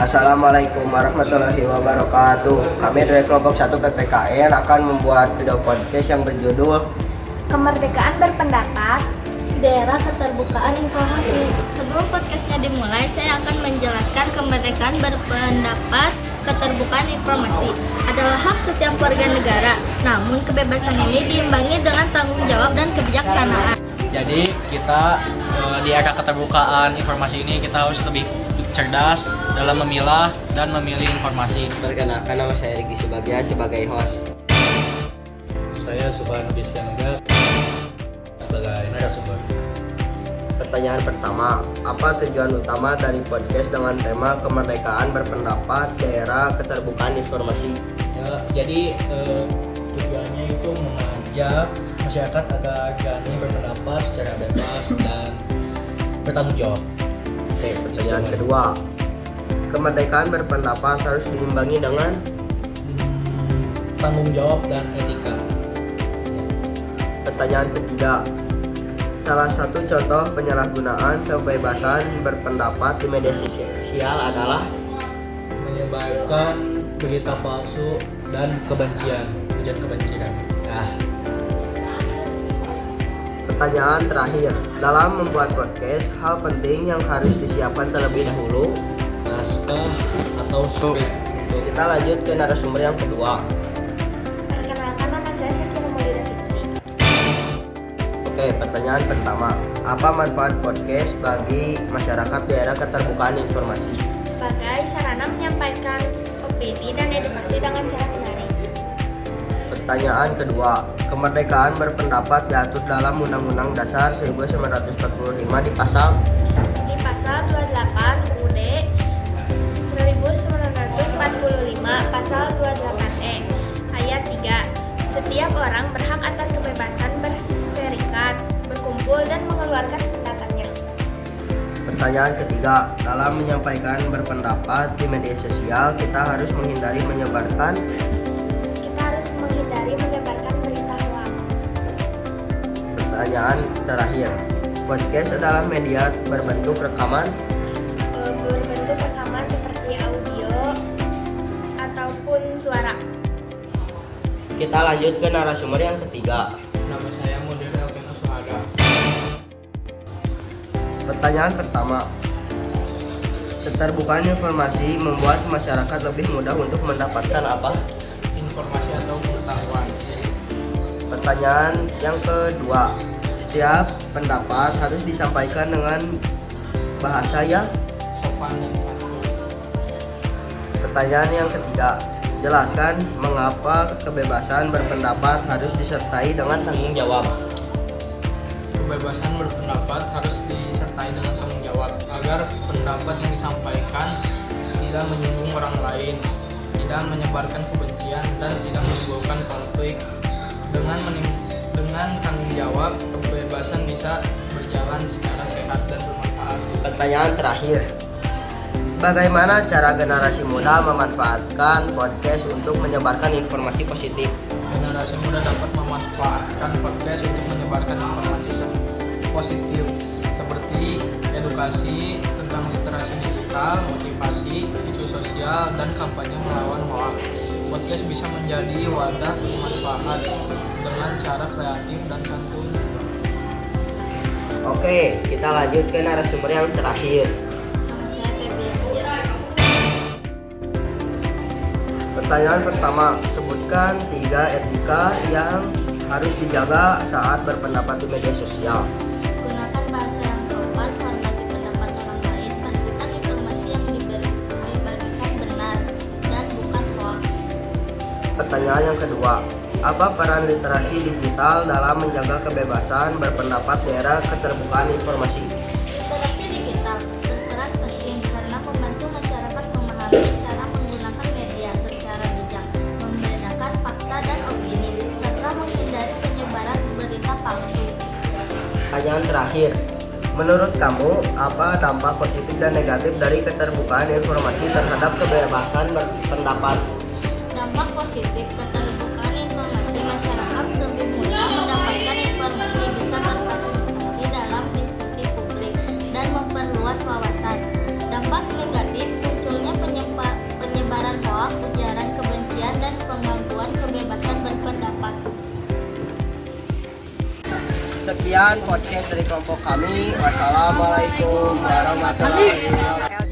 Assalamualaikum warahmatullahi wabarakatuh. Kami dari kelompok 1 PPKN akan membuat video podcast yang berjudul Kemerdekaan berpendapat, daerah keterbukaan informasi. Sebelum podcastnya dimulai, saya akan menjelaskan kemerdekaan berpendapat, keterbukaan informasi adalah hak setiap warga negara. Namun kebebasan ini diimbangi dengan tanggung jawab dan kebijaksanaan. Jadi kita di era keterbukaan informasi ini kita harus lebih cerdas dalam memilah dan memilih informasi. Perkenalkan, nama saya Riki Subagia sebagai host. Saya Subhan Bisyanugas sebagai narasumber. Pertanyaan pertama, apa tujuan utama dari podcast dengan tema kemerdekaan berpendapat, daerah keterbukaan informasi? Ya, jadi tujuannya itu mengajak masyarakat agar berani berpendapat secara bebas dan bertanggung jawab. Oke, pertanyaan kedua, kemerdekaan berpendapat harus diimbangi dengan Tanggung jawab dan etika. Pertanyaan ketiga, salah satu contoh penyalahgunaan kebebasan berpendapat di media sosial adalah Menyebarkan berita palsu dan kebencian, ujaran kebencian. Pertanyaan terakhir, dalam membuat podcast, hal penting yang harus disiapkan terlebih dahulu. Naskah atau skrip. Kita lanjut ke narasumber yang kedua. Perkenalkan, nama saya Syakira Maulida Fitri. Oke, pertanyaan pertama, apa manfaat podcast bagi masyarakat daerah keterbukaan informasi? Sebagai sarana menyampaikan opini dan edukasi dengan cara menarik. Pertanyaan kedua, kemerdekaan berpendapat diatur dalam Undang-Undang Dasar 1945 di pasal 28 UUD 1945 pasal 28E ayat 3. Setiap orang berhak atas kebebasan berserikat, berkumpul dan mengeluarkan pendapatnya. Pertanyaan ketiga, dalam menyampaikan berpendapat di media sosial, kita harus menghindari menyebarkan berita hoax. Pertanyaan terakhir, podcast adalah media berbentuk rekaman. Berbentuk rekaman seperti audio ataupun suara. Kita lanjut ke narasumber yang ketiga. Nama saya Mudir Elvino Suhada. Pertanyaan pertama, keterbukaan informasi membuat masyarakat lebih mudah untuk mendapatkan apa? Informasi atau pengetahuan. Pertanyaan yang kedua, setiap pendapat harus disampaikan dengan bahasa yang. Sopan dan santun. Pertanyaan yang ketiga, jelaskan mengapa kebebasan berpendapat harus disertai dengan tanggung jawab. Kebebasan berpendapat harus disertai dengan tanggung jawab agar pendapat yang disampaikan tidak menyinggung orang lain, tidak menyebarkan kebencian dan tidak menimbulkan konflik. Dengan tanggung jawab, kebebasan bisa berjalan secara sehat dan bermanfaat. Pertanyaan terakhir, bagaimana cara generasi muda memanfaatkan podcast untuk menyebarkan informasi positif? Generasi muda dapat memanfaatkan podcast untuk menyebarkan informasi positif seperti edukasi tentang literasi digital, motivasi, isu sosial, dan kampanye melawan hoax. Podcast bisa menjadi wadah bermanfaat dengan cara kreatif dan santun. Oke, kita lanjut ke narasumber yang terakhir. Nama saya Febian. Pertanyaan pertama, sebutkan 3 etika yang harus dijaga saat berpendapat di media sosial. Gunakan bahasa yang sopan, hormati pendapat orang lain, pastikan informasi yang dibagikan benar dan bukan hoax. Pertanyaan yang kedua, apa peran literasi digital dalam menjaga kebebasan berpendapat daerah keterbukaan informasi? Literasi digital berperan penting karena membantu masyarakat memahami cara menggunakan media secara bijak, membedakan fakta dan opini, serta menghindari penyebaran berita palsu. Pertanyaan terakhir, menurut kamu apa dampak positif dan negatif dari keterbukaan informasi terhadap kebebasan berpendapat? Dampak positif keterbukaan informasi, masyarakat lebih mudah mendapatkan informasi, bisa berpartisipasi dalam diskusi publik dan memperluas wawasan. Dampak negatif, munculnya penyebaran Sekian podcast dari kelompok kami. Wassalamualaikum warahmatullahi wabarakatuh.